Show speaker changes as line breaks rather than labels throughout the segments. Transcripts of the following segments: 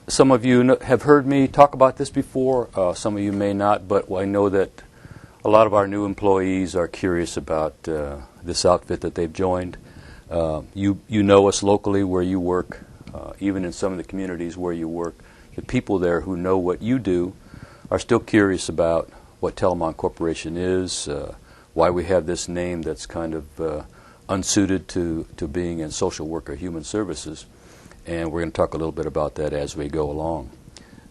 Some of you have heard me talk about this before. Some of you may not, but I know that a lot of our new employees are curious about this outfit that they've joined. You know us locally where you work, even in some of the communities where you work. The people there who know what you do are still curious about what Telamon Corporation is, why we have this name that's kind of unsuited to being in social work or human services. And we're going to talk a little bit about that as we go along.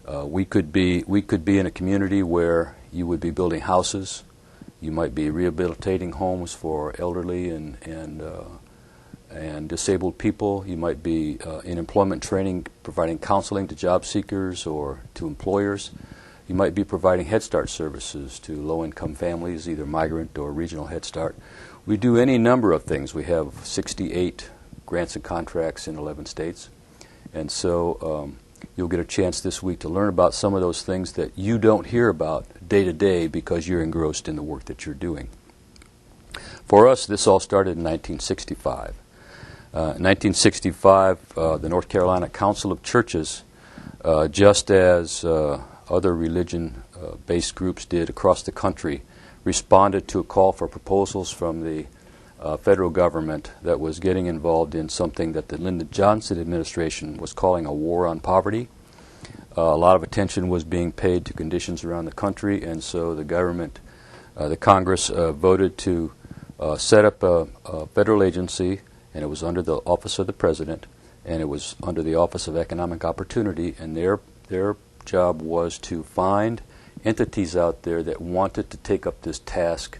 We could be in a community where you would be building houses. You might be rehabilitating homes for elderly and disabled people. You might be in employment training, providing counseling to job seekers or to employers. You might be providing Head Start services to low-income families, either migrant or regional Head Start. We do any number of things. We have 68 grants and contracts in 11 states. And so you'll get a chance this week to learn about some of those things that you don't hear about day to day because you're engrossed in the work that you're doing. For us, this all started in 1965. In 1965, the North Carolina Council of Churches, just as other religion-based groups did across the country, responded to a call for proposals from the federal government that was getting involved in something that the Lyndon Johnson administration was calling a war on poverty. A lot of attention was being paid to conditions around the country, and so the government, the Congress, voted to set up a federal agency, and it was under the Office of the President, and it was under the Office of Economic Opportunity, and their job was to find entities out there that wanted to take up this task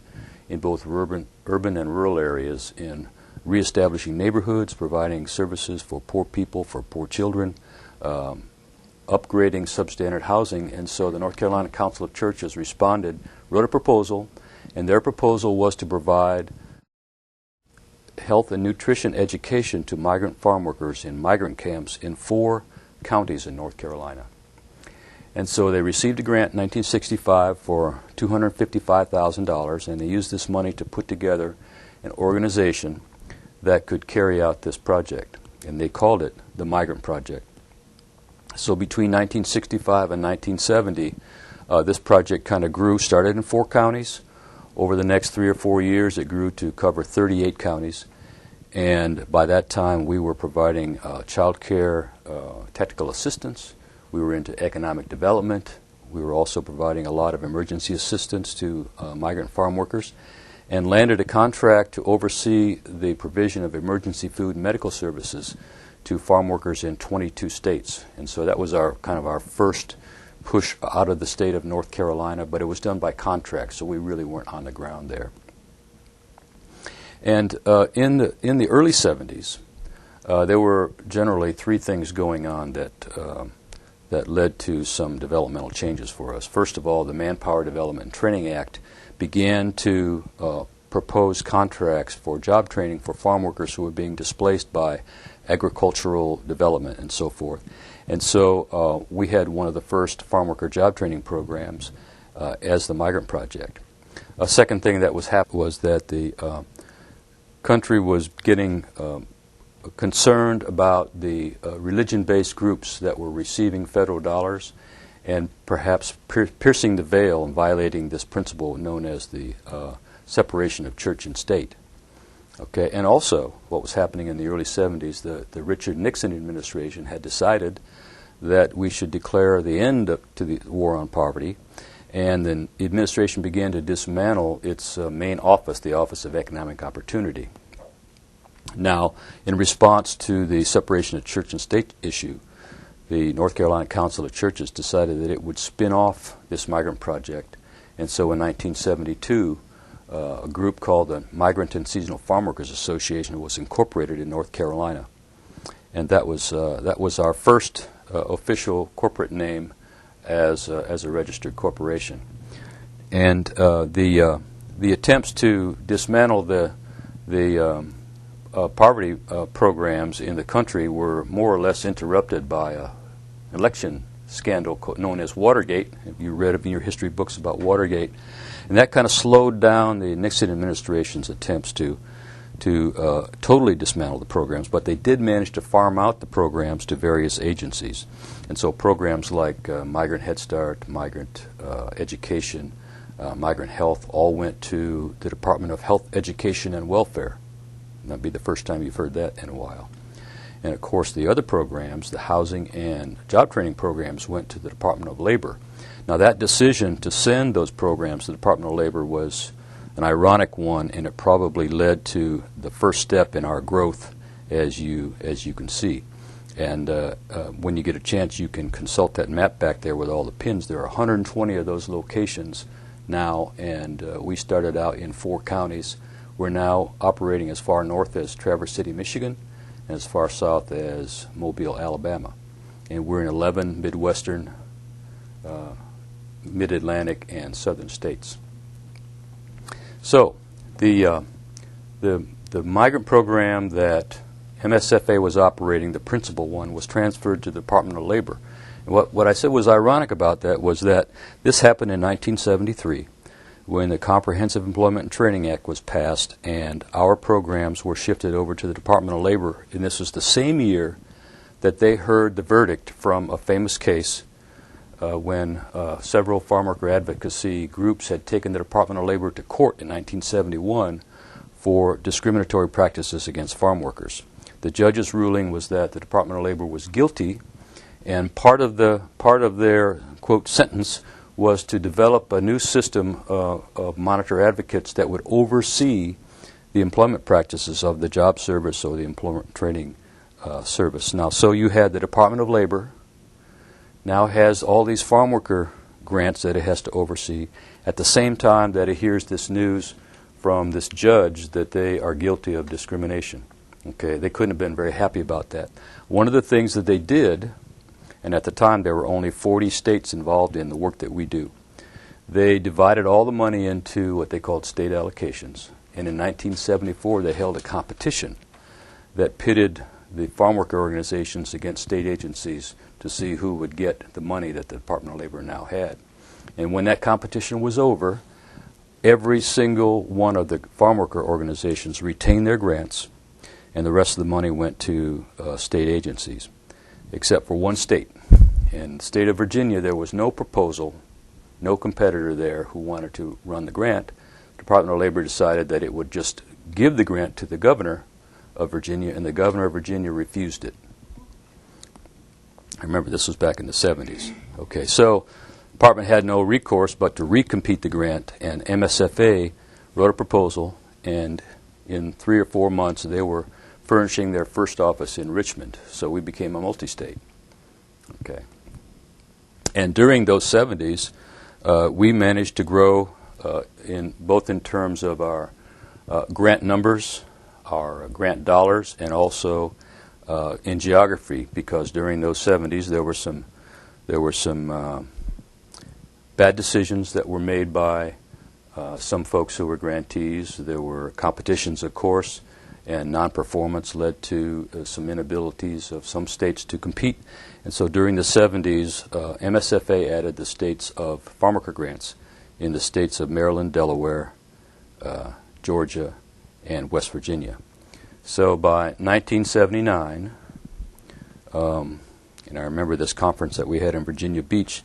in both urban and rural areas in reestablishing neighborhoods, providing services for poor people, for poor children, upgrading substandard housing. And so the North Carolina Council of Churches responded, wrote a proposal, and their proposal was to provide health and nutrition education to migrant farm workers in migrant camps in 4 counties in North Carolina. And so they received a grant in 1965 for $255,000, and they used this money to put together an organization that could carry out this project. And they called it the Migrant Project. So between 1965 and 1970, this project kind of grew, started in 4 counties. Over the next 3 or 4 years, it grew to cover 38 counties. And by that time, we were providing child care, technical assistance. We were into economic development. We were also providing a lot of emergency assistance to migrant farm workers, and landed a contract to oversee the provision of emergency food and medical services to farm workers in 22 states. And so that was our first push out of the state of North Carolina, but it was done by contract, so we really weren't on the ground there. And in the early 70s, there were generally 3 things going on that led to some developmental changes for us. First of all, the Manpower Development and Training Act began to propose contracts for job training for farm workers who were being displaced by agricultural development and so forth. And so we had one of the first farm worker job training programs as the Migrant Project. A second thing that was happening was that the country was getting concerned about the religion-based groups that were receiving federal dollars and perhaps piercing the veil and violating this principle known as the separation of church and state. Okay, and also what was happening in the early 70s, the Richard Nixon administration had decided that we should declare the end to the war on poverty, and then the administration began to dismantle its main office, the Office of Economic Opportunity. Now, in response to the separation of church and state issue, the North Carolina Council of Churches decided that it would spin off this Migrant Project. And so in 1972, a group called the Migrant and Seasonal Farm Workers Association was incorporated in North Carolina. And that was our first official corporate name as a registered corporation. And the attempts to dismantle the poverty programs in the country were more or less interrupted by an election scandal known as Watergate. You read in your history books about Watergate. And that kind of slowed down the Nixon administration's attempts to totally dismantle the programs, but they did manage to farm out the programs to various agencies. And so programs like Migrant Head Start, Migrant Education, Migrant Health all went to the Department of Health, Education, and Welfare. And that'd be the first time you've heard that in a while. And of course the other programs, the housing and job training programs, went to the Department of Labor. Now that decision to send those programs to the Department of Labor was an ironic one, and it probably led to the first step in our growth, as you can see. And when you get a chance, you can consult that map back there with all the pins. There are 120 of those locations now, and we started out in 4 counties. We're now operating as far north as Traverse City, Michigan, and as far south as Mobile, Alabama. And we're in 11 Midwestern, Mid-Atlantic, and Southern states. So the migrant program that MSFA was operating, the principal one, was transferred to the Department of Labor. And what I said was ironic about that was that this happened in 1973 when the Comprehensive Employment and Training Act was passed, and our programs were shifted over to the Department of Labor. And this was the same year that they heard the verdict from a famous case when several farm worker advocacy groups had taken the Department of Labor to court in 1971 for discriminatory practices against farm workers. The judge's ruling was that the Department of Labor was guilty, and part of their, quote, sentence was to develop a new system of monitor advocates that would oversee the employment practices of the job service or the employment training service. Now, so you had the Department of Labor now has all these farm worker grants that it has to oversee at the same time that it hears this news from this judge that they are guilty of discrimination. Okay, they couldn't have been very happy about that. One of the things that they did, and at the time there were only 40 states involved in the work that we do, they divided all the money into what they called state allocations. And in 1974 they held a competition that pitted the farm worker organizations against state agencies to see who would get the money that the Department of Labor now had. And when that competition was over, every single one of the farm worker organizations retained their grants, and the rest of the money went to state agencies, except for one state. In the state of Virginia, there was no proposal, no competitor there who wanted to run the grant. The Department of Labor decided that it would just give the grant to the governor of Virginia, and the governor of Virginia refused it. I remember this was back in the 70s. Okay, so the department had no recourse but to recompete the grant, and MSFA wrote a proposal, and in 3 or 4 months they were furnishing their first office in Richmond, so we became a multi-state. Okay. And during those 70s, we managed to grow both in terms of our grant numbers, our grant dollars, and also in geography, because during those 70s there were some bad decisions that were made by some folks who were grantees. There were competitions, of course, and non-performance led to some inabilities of some states to compete. And so during the 70s, MSFA added the states of farm worker grants in the states of Maryland, Delaware, Georgia, and West Virginia. So by 1979, and I remember this conference that we had in Virginia Beach,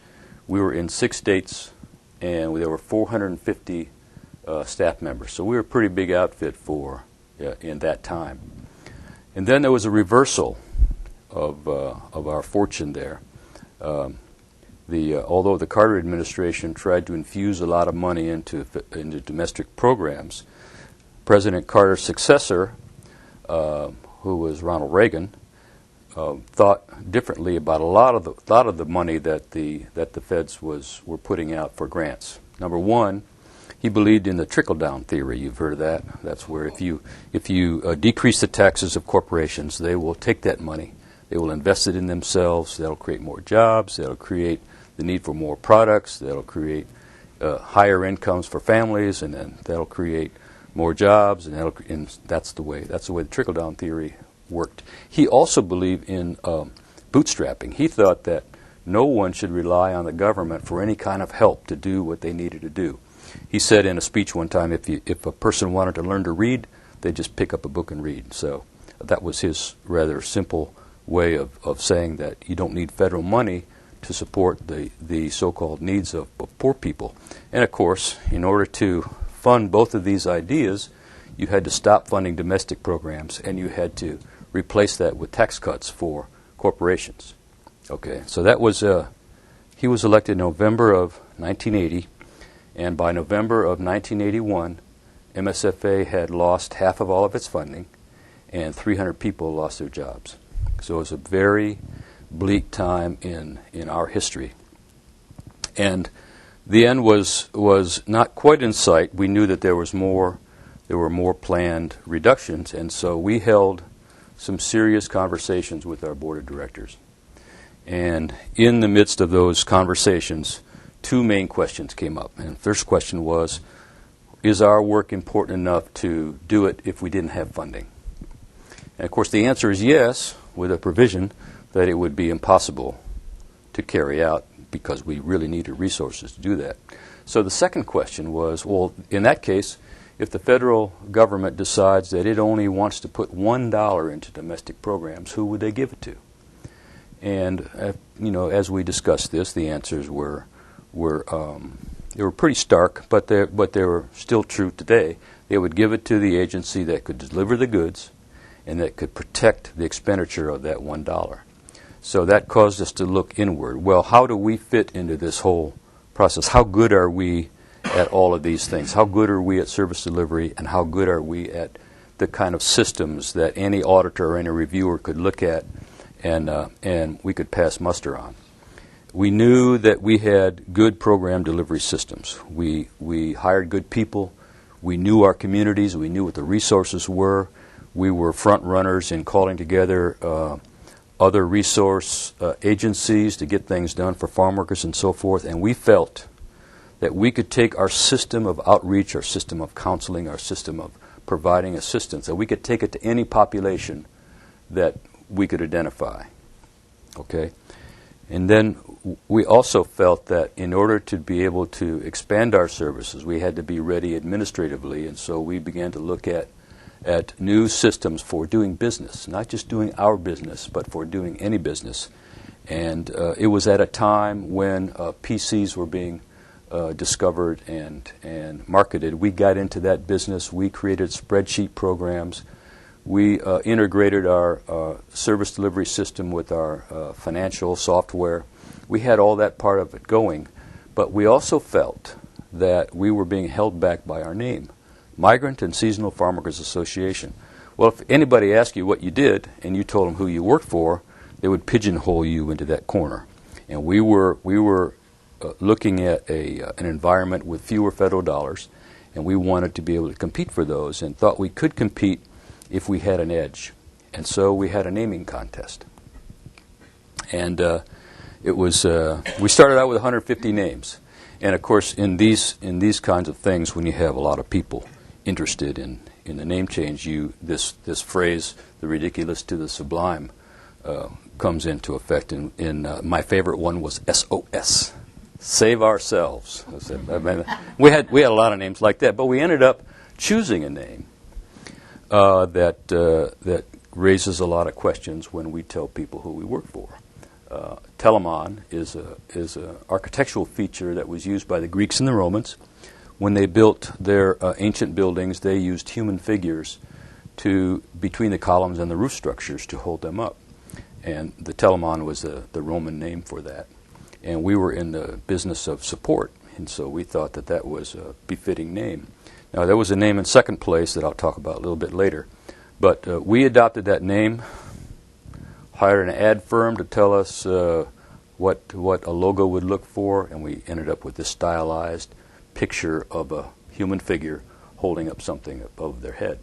we were in 6 states, and there were 450 staff members. So we were a pretty big outfit in that time. And then there was a reversal of our fortune there. Although the Carter administration tried to infuse a lot of money into domestic programs, President Carter's successor, who was Ronald Reagan, thought differently about a lot of the money that the feds were putting out for grants. Number one, he believed in the trickle-down theory. You've heard of that. That's where if you decrease the taxes of corporations, they will take that money, they will invest it in themselves. That'll create more jobs. That'll create the need for more products. That'll create higher incomes for families, and then that'll create more jobs, and that's the way the trickle-down theory worked. He also believed in bootstrapping. He thought that no one should rely on the government for any kind of help to do what they needed to do. He said in a speech one time, if a person wanted to learn to read, they just pick up a book and read. So that was his rather simple way of saying that you don't need federal money to support the so-called needs of poor people. And of course, in order to fund both of these ideas, you had to stop funding domestic programs, and you had to replace that with tax cuts for corporations. Okay, so that was, he was elected in November of 1980, and by November of 1981, MSFA had lost half of all of its funding, and 300 people lost their jobs. So it was a very bleak time in our history. And the end was not quite in sight. We knew that there were more planned reductions, and so we held some serious conversations with our board of directors. And in the midst of those conversations, two main questions came up. And the first question was, is our work important enough to do it if we didn't have funding? And of course the answer is yes, with a provision that it would be impossible to carry out because we really needed resources to do that. So the second question was, well, in that case, if the federal government decides that it only wants to put $1 into domestic programs, who would they give it to? And as we discussed this, the answers were they were pretty stark, but they were still true today. They would give it to the agency that could deliver the goods and that could protect the expenditure of that $1. So that caused us to look inward. Well, how do we fit into this whole process? How good are we at all of these things? How good are we at service delivery, and how good are we at the kind of systems that any auditor or any reviewer could look at and we could pass muster on? We knew that we had good program delivery systems. We hired good people. We knew our communities. We knew what the resources were. We were front runners in calling together other resource agencies to get things done for farm workers and so forth. And we felt that we could take our system of outreach, our system of counseling, our system of providing assistance, that we could take it to any population that we could identify. Okay? And then we also felt that in order to be able to expand our services, we had to be ready administratively, and so we began to look at new systems for doing business, not just doing our business, but for doing any business. And it was at a time when PCs were being discovered and marketed. We got into that business. We created spreadsheet programs. We integrated our service delivery system with our financial software. We had all that part of it going, but we also felt that we were being held back by our name, Migrant and Seasonal Farm Workers Association. Well, if anybody asked you what you did and you told them who you worked for, they would pigeonhole you into that corner. And we were looking at an environment with fewer federal dollars, and we wanted to be able to compete for those and thought we could compete if we had an edge. And so we had a naming contest. And it was we started out with 150 names. And of course, in these kinds of things, when you have a lot of people interested in the name change, this phrase, the ridiculous to the sublime, comes into effect. In my favorite one was SOS, Save Ourselves. I mean, we had a lot of names like that, but we ended up choosing a name that raises a lot of questions when we tell people who we work for. Telamon is an architectural feature that was used by the Greeks and the Romans. When they built their ancient buildings, they used human figures between the columns and the roof structures to hold them up. And the Telamon was the Roman name for that. And we were in the business of support, and so we thought that was a befitting name. Now, there was a name in second place that I'll talk about a little bit later. But we adopted that name, hired an ad firm to tell us what a logo would look for, and we ended up with this stylized picture of a human figure holding up something above their head.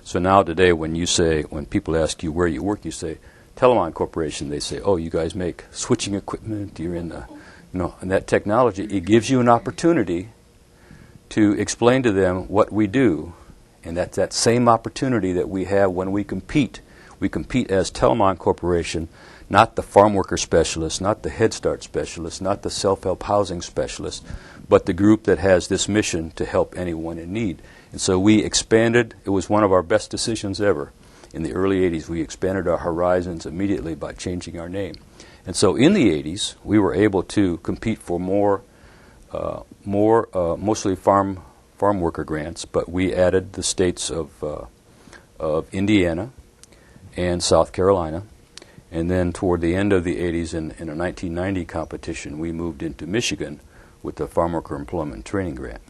So now today when people ask you where you work, you say, Telamon Corporation. They say, oh, you guys make switching equipment, you're in and that technology. It gives you an opportunity to explain to them what we do, and that's that same opportunity that we have when we compete. We compete as Telamon Corporation, not the farm worker specialist, not the Head Start specialist, not the self-help housing specialist, but the group that has this mission to help anyone in need. And so we expanded. It was one of our best decisions ever. In the early 80s, we expanded our horizons immediately by changing our name. And so in the 80s, we were able to compete for mostly farm worker grants, but we added the states of Indiana and South Carolina. And then toward the end of the 80s, in a 1990 competition, we moved into Michigan with the Farm Worker Employment Training Grant.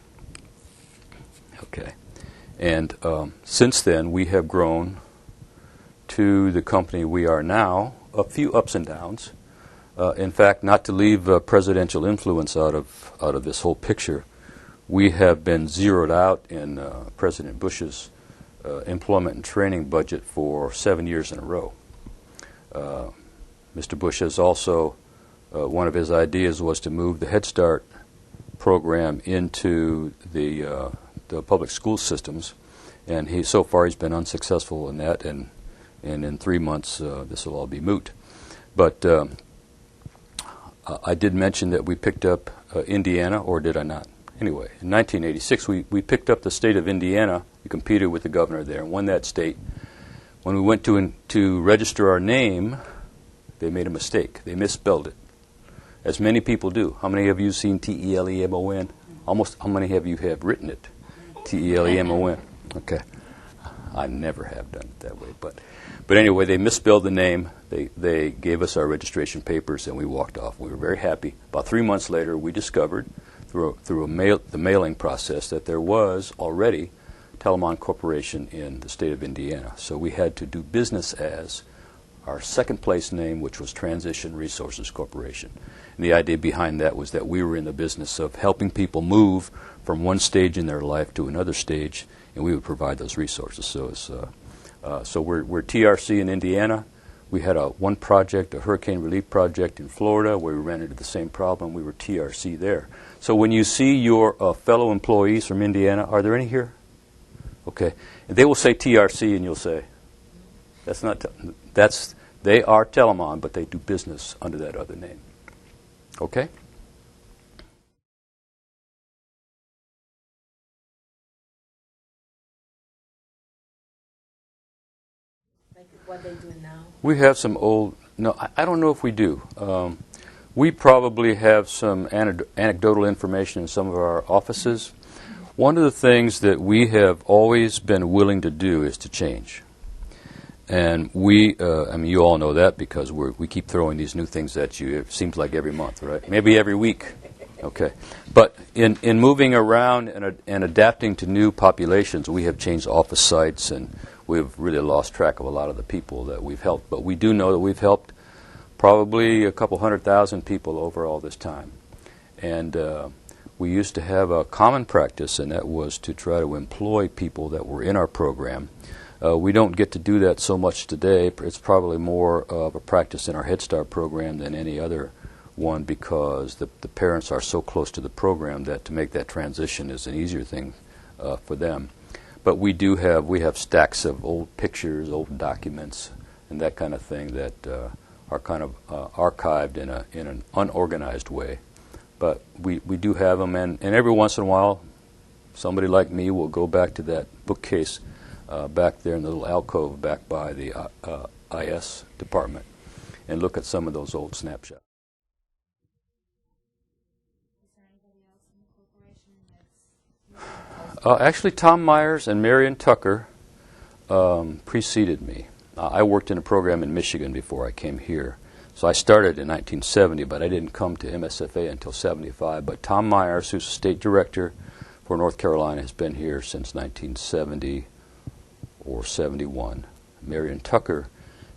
Okay. And since then, we have grown to the company we are now, a few ups and downs. In fact, not to leave presidential influence out of this whole picture, we have been zeroed out in President Bush's employment and training budget for 7 years in a row. Mr. Bush has also, one of his ideas was to move the Head Start program into the public school systems, and so far he's been unsuccessful in that, and in 3 months this will all be moot. But I did mention that we picked up Indiana, or did I not? Anyway, in 1986 we picked up the state of Indiana. We competed with the governor there and won that state. When we went to register our name, they made a mistake. They misspelled it, as many people do. How many of you seen Telemon? Almost. How many of you have written it? Telemon. Okay. I never have done it that way. But anyway, they misspelled the name. They gave us our registration papers, and we walked off. We were very happy. About 3 months later, we discovered through the mailing process that there was already Telamon Corporation in the state of Indiana. So we had to do business as our second place name, which was Transition Resources Corporation. And the idea behind that was that we were in the business of helping people move from one stage in their life to another stage, and we would provide those resources. So we're TRC in Indiana. We had one project, a hurricane relief project in Florida, where we ran into the same problem. We were TRC there. So when you see your fellow employees from Indiana, are there any here? Okay. And they will say TRC, and you'll say, they are Telamon, but they do business under that other name. Okay?
Like what they do now?
We have some old, no, I don't know if we do. We probably have some anecdotal information in some of our offices. One of the things that we have always been willing to do is to change. And you all know that because we keep throwing these new things at you. It seems like every month, right? Maybe every week. Okay. But in moving around and adapting to new populations, we have changed office sites, and we've really lost track of a lot of the people that we've helped. But we do know that we've helped probably a couple 100,000 people over all this time. And we used to have a common practice, and that was to try to employ people that were in our program. We don't get to do that so much today. It's probably more of a practice in our Head Start program than any other one, because the parents are so close to the program that to make that transition is an easier thing for them. But we have stacks of old pictures, old documents, and that kind of thing that are kind of archived in an unorganized way. But we do have them, and every once in a while, somebody like me will go back to that bookcase back there in the little alcove back by the IS department and look at some of those old snapshots.
Is there anybody else in the corporation that's...
Actually, Tom Meyers and Marion Tucker preceded me. I worked in a program in Michigan before I came here. So I started in 1970, but I didn't come to MSFA until 75. But Tom Meyers, who's state director for North Carolina, has been here since 1970 or 71. Marion Tucker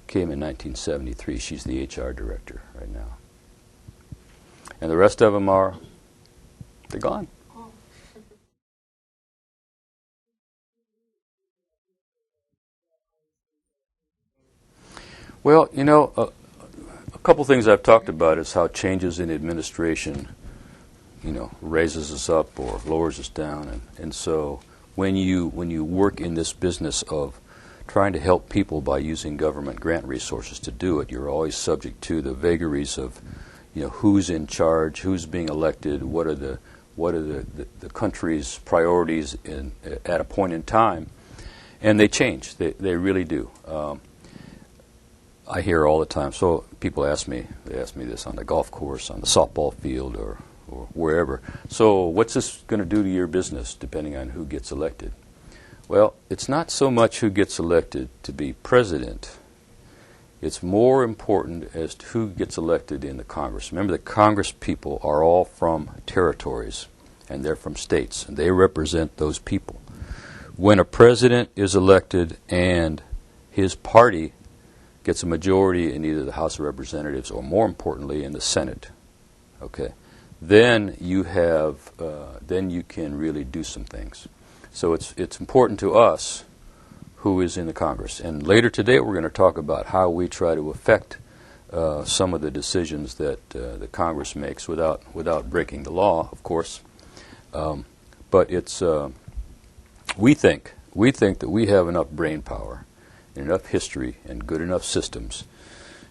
came in 1973. She's the HR director right now. And the rest of them they're gone. Well, a couple things I've talked about is how changes in administration, raises us up or lowers us down, and so when you work in this business of trying to help people by using government grant resources to do it, you're always subject to the vagaries of, who's in charge, who's being elected, what are the what are the country's priorities at a point in time, and they change. They really do. I hear all the time. So people they ask me this on the golf course, on the softball field, or wherever. So what's this going to do to your business, depending on who gets elected? Well, it's not so much who gets elected to be president. It's more important as to who gets elected in the Congress. Remember, the Congress people are all from territories, and they're from states, and they represent those people. When a president is elected and his party gets a majority in either the House of Representatives or, more importantly, in the Senate, okay, then you can really do some things. So it's important to us who is in the Congress. And later today we're going to talk about how we try to affect some of the decisions that the Congress makes without breaking the law, of course. But it's we think that we have enough brain power, enough history, and good enough systems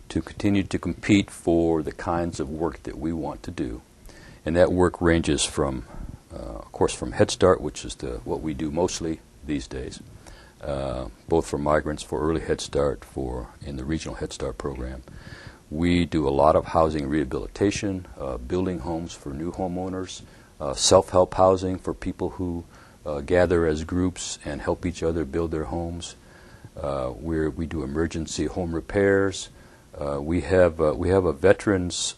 to continue to compete for the kinds of work that we want to do. And that work ranges from, of course, from Head Start, which is what we do mostly these days, both for migrants, for early Head Start, in the regional Head Start program. We do a lot of housing rehabilitation, building homes for new homeowners, self-help housing for people who gather as groups and help each other build their homes. We do emergency home repairs. We have a veterans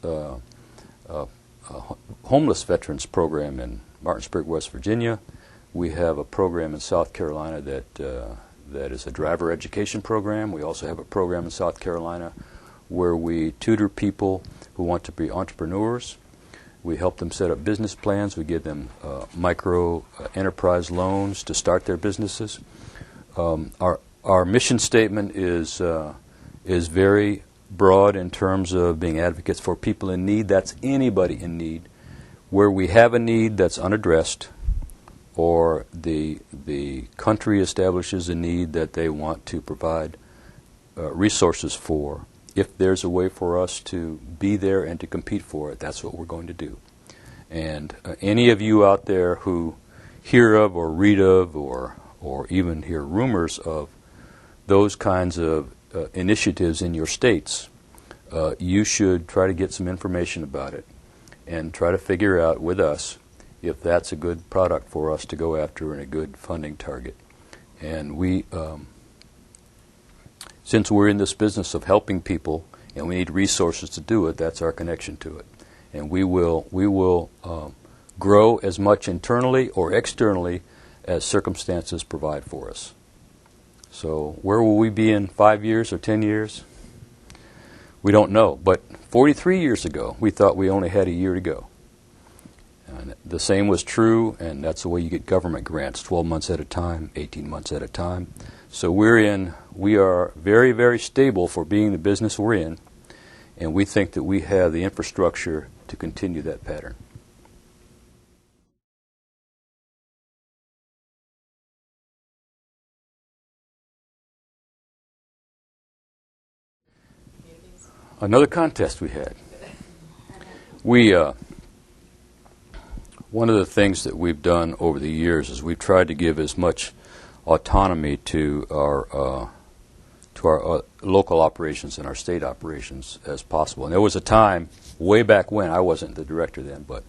homeless veterans program in Martinsburg, West Virginia. We have a program in South Carolina that is a driver education program. We also have a program in South Carolina where we tutor people who want to be entrepreneurs. We help them set up business plans. We give them micro enterprise loans to start their businesses. Our mission statement is very broad in terms of being advocates for people in need. That's anybody in need. Where we have a need that's unaddressed, or the country establishes a need that they want to provide resources for, if there's a way for us to be there and to compete for it, that's what we're going to do. And any of you out there who hear of or read of or even hear rumors of those kinds of initiatives in your states, you should try to get some information about it and try to figure out with us if that's a good product for us to go after and a good funding target. And we, since we're in this business of helping people and we need resources to do it, that's our connection to it. And we will grow as much internally or externally as circumstances provide for us. So where will we be in 5 years or 10 years? We don't know. But 43 years ago, we thought we only had a year to go. And the same was true, and that's the way you get government grants, 12 months at a time, 18 months at a time. So we are very, very stable for being the business we're in, and we think that we have the infrastructure to continue that pattern. Another contest we had. One of the things that we've done over the years is we've tried to give as much autonomy to our local operations and our state operations as possible. And there was a time way back when, I wasn't the director then, but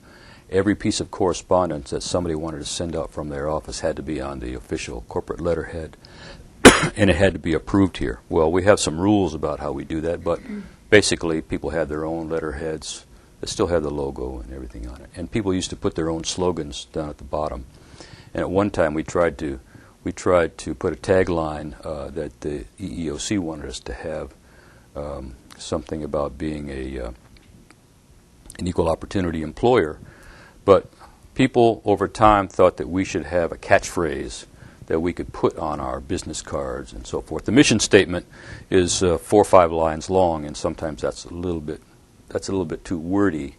every piece of correspondence that somebody wanted to send out from their office had to be on the official corporate letterhead, and it had to be approved here. Well, we have some rules about how we do that, but basically people had their own letterheads that still have the logo and everything on it. And people used to put their own slogans down at the bottom. And at one time we tried to put a tagline that the EEOC wanted us to have, something about being an equal opportunity employer. But people over time thought that we should have a catchphrase that we could put on our business cards and so forth. The mission statement is 4 or 5 lines long, and sometimes that's a little bit too wordy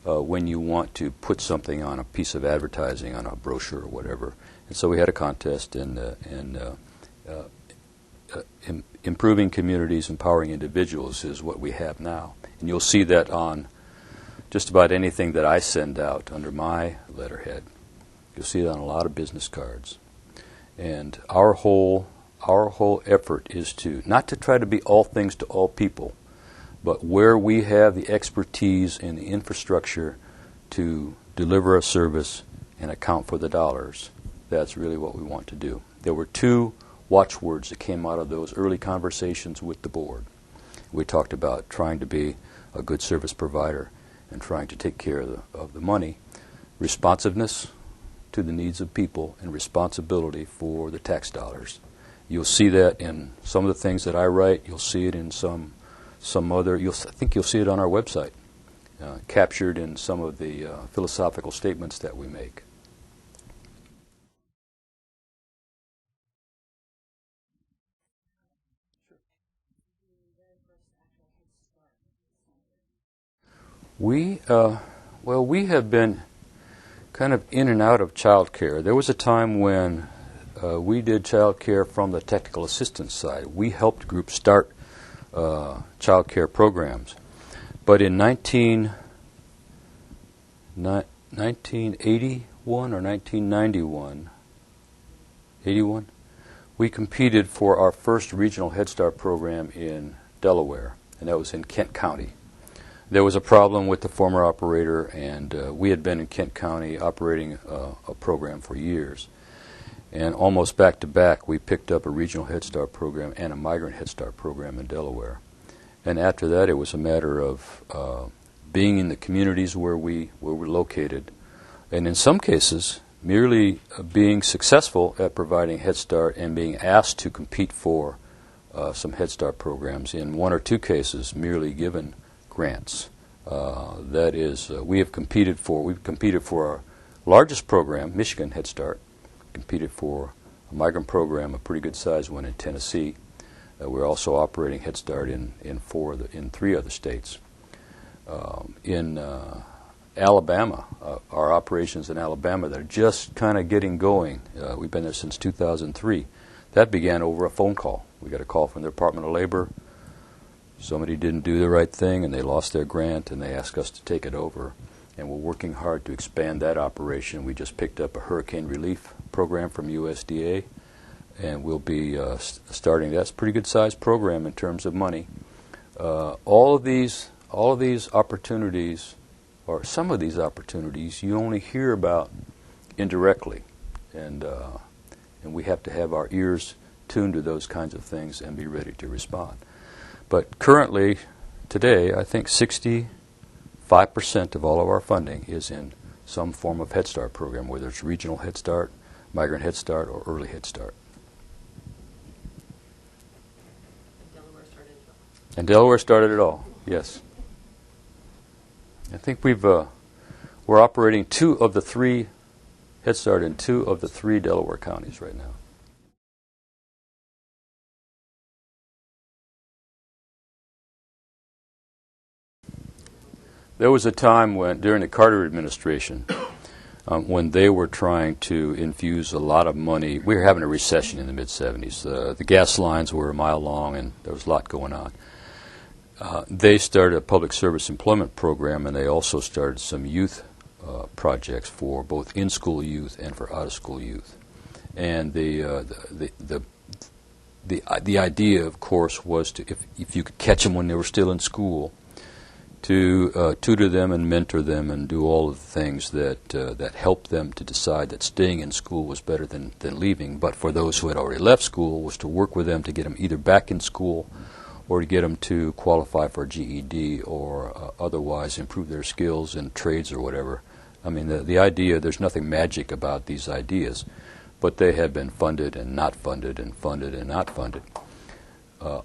when you want to put something on a piece of advertising, on a brochure or whatever. And so we had a contest, and improving communities, empowering individuals is what we have now. And you'll see that on just about anything that I send out under my letterhead. You'll see it on a lot of business cards. And our whole effort is to not to try to be all things to all people, but where we have the expertise and the infrastructure to deliver a service and account for the dollars, that's really what we want to do. There were two watchwords that came out of those early conversations with the board. We talked about trying to be a good service provider and trying to take care of the money, responsiveness to the needs of people, and responsibility for the tax dollars. You'll see that in some of the things that I write. You'll see it in some other. I think you'll see it on our website, captured in some of the philosophical statements that we make. We have been kind of in and out of child care. There was a time when we did child care from the technical assistance side. We helped groups start child care programs. But in 1981 or 1991, 81, we competed for our first regional Head Start program in Delaware, and that was in Kent County. There was a problem with the former operator, and we had been in Kent County operating a program for years. And almost back to back, we picked up a regional Head Start program and a migrant Head Start program in Delaware. And after that, it was a matter of being in the communities where we were located, and in some cases, merely being successful at providing Head Start and being asked to compete for some Head Start programs. In one or two cases, merely given grants. That is, we've competed for our largest program, Michigan Head Start, competed for a migrant program, a pretty good sized one in Tennessee. We're also operating Head Start in three other states. In Alabama, our operations in Alabama, they're just kind of getting going. We've been there since 2003. That began over a phone call. We got a call from the Department of Labor. Somebody didn't do the right thing, and they lost their grant, and they asked us to take it over. And we're working hard to expand that operation. We just picked up a hurricane relief program from USDA, and we'll be starting. That's a pretty good-sized program in terms of money. All of these opportunities, or some of these opportunities, you only hear about indirectly, and we have to have our ears tuned to those kinds of things and be ready to respond. But currently, today, I think 65% of all of our funding is in some form of Head Start program, whether it's regional Head Start, migrant Head Start, or early Head Start. And Delaware started it all, yes. I think we're operating 2 of the 3 Head Start in 2 of the 3 Delaware counties right now. There was a time when, during the Carter administration, when they were trying to infuse a lot of money. We were having a recession in the mid-'70s. The gas lines were a mile long, and there was a lot going on. They started a public service employment program, and they also started some youth projects for both in-school youth and for out-of-school youth. And the idea, of course, was to, if you could catch them when they were still in school, to tutor them and mentor them and do all of the things that helped them to decide that staying in school was better than leaving. But for those who had already left school, was to work with them to get them either back in school or to get them to qualify for a GED or otherwise improve their skills in trades or whatever. I mean, the idea, there's nothing magic about these ideas, but they have been funded and not funded and funded and not funded.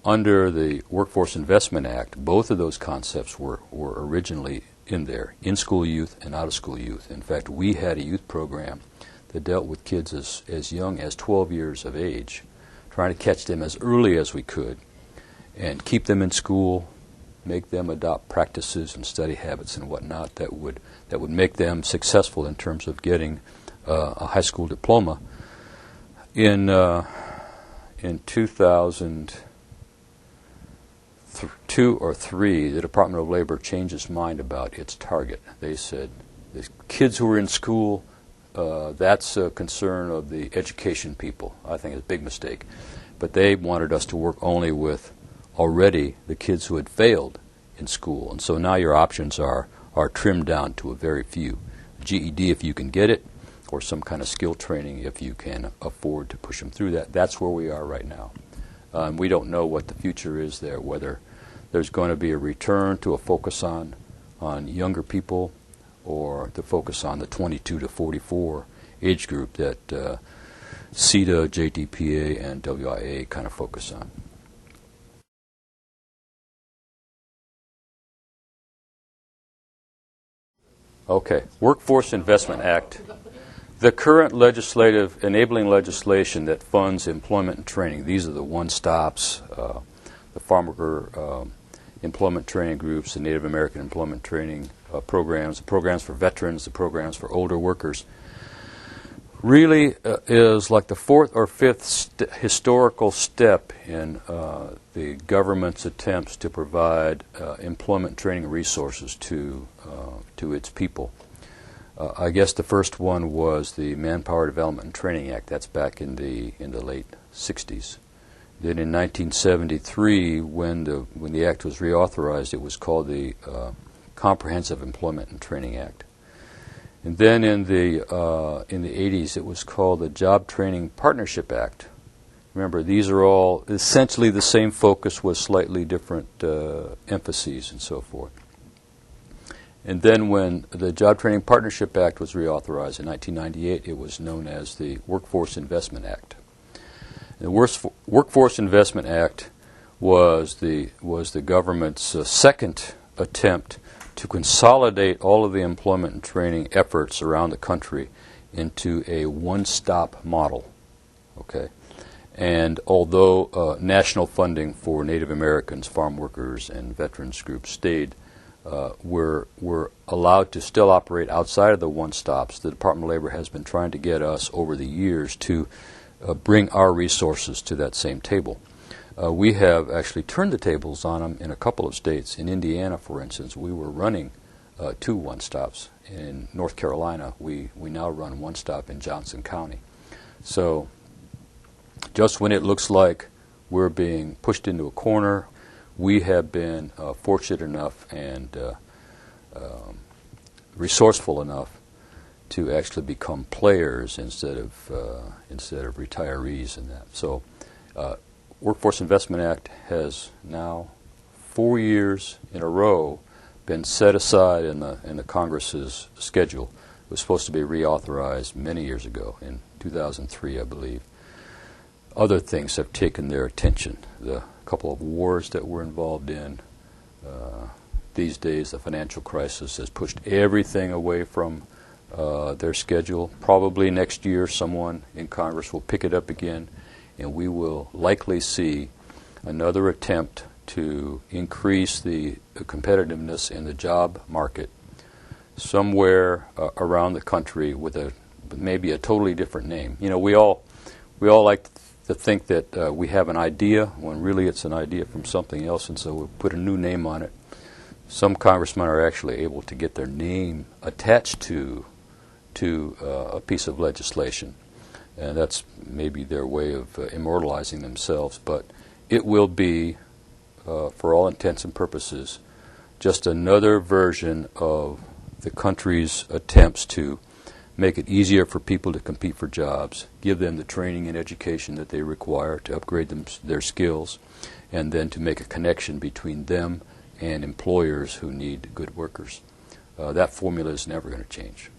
Under the Workforce Investment Act, both of those concepts were originally in there, in-school youth and out-of-school youth. In fact, we had a youth program that dealt with kids as young as 12 years of age, trying to catch them as early as we could and keep them in school, make them adopt practices and study habits and whatnot that would make them successful in terms of getting a high school diploma. In 2003, two or three, the Department of Labor changed its mind about its target. They said, the kids who are in school, that's a concern of the education people. I think it's a big mistake. But they wanted us to work only with already the kids who had failed in school. And so now your options are trimmed down to a very few. GED if you can get it, or some kind of skill training if you can afford to push them through that. That's where we are right now. We don't know what the future is there, whether there's going to be a return to a focus on younger people or the focus on the 22 to 44 age group that CETA, JTPA, and WIA kind of focus on. Okay, Workforce Investment Act. The current legislative, enabling legislation that funds employment and training, these are the one-stops, the farm worker employment training groups, the Native American employment training programs, the programs for veterans, the programs for older workers, really is like the fourth or fifth historical step in the government's attempts to provide employment training resources to its people. I guess the first one was the Manpower Development and Training Act. That's back in the late 60s. Then in 1973, when the act was reauthorized, it was called the Comprehensive Employment and Training Act. And then in the 80s, it was called the Job Training Partnership Act. Remember, these are all essentially the same focus with slightly different emphases and so forth. And then when the Job Training Partnership Act was reauthorized in 1998, it was known as the Workforce Investment Act. The Workforce Investment Act was the government's second attempt to consolidate all of the employment and training efforts around the country into a one-stop model. Okay, and although national funding for Native Americans, farm workers, and veterans groups stayed, we're allowed to still operate outside of the one-stops. The Department of Labor has been trying to get us over the years to bring our resources to that same table. We have actually turned the tables on them in a couple of states. In Indiana, for instance, we were running two one-stops. In North Carolina, we now run one-stop in Johnson County. So just when it looks like we're being pushed into a corner, we have been fortunate enough and resourceful enough to actually become players instead of retirees in that. So, Workforce Investment Act has now 4 years in a row been set aside in the Congress's schedule. It was supposed to be reauthorized many years ago, in 2003, I believe. Other things have taken their attention. The couple of wars that we're involved in. These days, the financial crisis has pushed everything away from their schedule. Probably next year, someone in Congress will pick it up again, and we will likely see another attempt to increase the competitiveness in the job market somewhere around the country with maybe a totally different name. You know, we all like to think that we have an idea when really it's an idea from something else, and so we put a new name on it. Some congressmen are actually able to get their name attached to a piece of legislation, and that's maybe their way of immortalizing themselves. But it will be, for all intents and purposes, just another version of the country's attempts to make it easier for people to compete for jobs, give them the training and education that they require to upgrade their skills, and then to make a connection between them and employers who need good workers. That formula is never going to change.